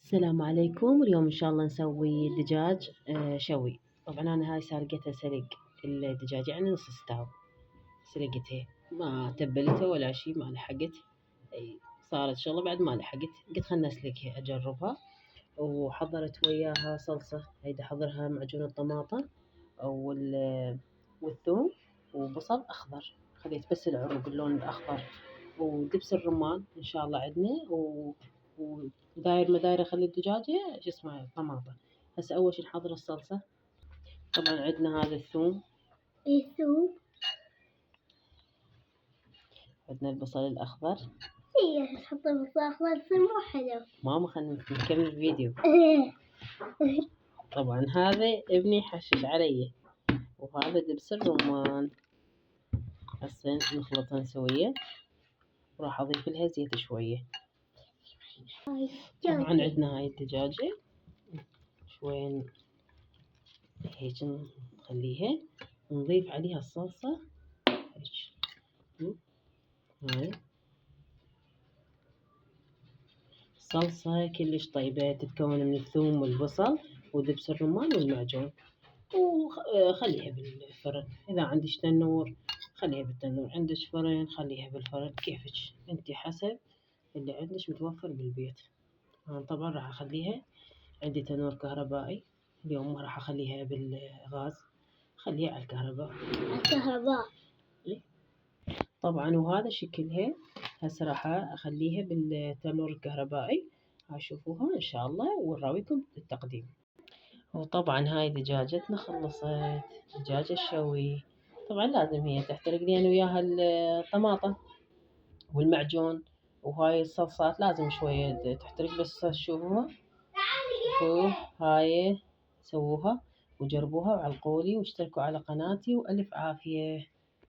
السلام عليكم. اليوم إن شاء الله نسوي دجاج شوي. طبعا أنا هاي سالقتها سلق الدجاج، يعني نص استوى، سلقتها ما تبلتها ولا شي، ما لحقت. صارت شغلة بعد ما لحقت، قلت خلنا أسلقها أجربها. وحضرت وياها صلصة، هيدا حضرها معجون الطماطم والثوم وبصل أخضر، خليت بس العروق اللون الأخضر، ودبس الرمان إن شاء الله عندنا، وداير مداير أخلي الدجاجة شو اسمه طماطم. هسه أول شي نحضر الصلصة. طبعا عندنا هذا الثوم، الثوم، عندنا البصل الأخضر. هي تحط البصل الأخضر يصير مو حلو. ماما خلينا نكمل الفيديو. طبعا هذا ابني حشش علي، وهذا دبس الرمان. هسه نخلطها سوية، وراح أضيف لها زيت شوية. طبعا عندنا هاي الدجاجة شوية هيك نخليها، ونضيف عليها الصلصة هيك. هاي الصلصة كلش طيبة، تتكون من الثوم والبصل ودبس الرمان والمعجون. وخليها بالفرن، إذا عندش تنور خليها بالتنور، عندش فرن خليها بالفرن، كيفك انت حسب اللي عندش متوفر بالبيت. أنا طبعا راح أخليها، عندي تنور كهربائي، اليوم ما راح أخليها بالغاز، خليها على الكهرباء. طبعا وهذا شكلها. هسه راح أخليها بالتنور الكهربائي، هشوفوها إن شاء الله ونراويكم التقديم. وطبعا هاي دجاجتنا خلصت، دجاجة الشوي. طبعا لازم هي تحترق لين وياها الطماطم والمعجون، وهاي الصلصات لازم شوية تحترق، بس شوفوها، شوفوا هاي سووها وجربوها وعلقولي واشتركوا على قناتي، وألف عافية.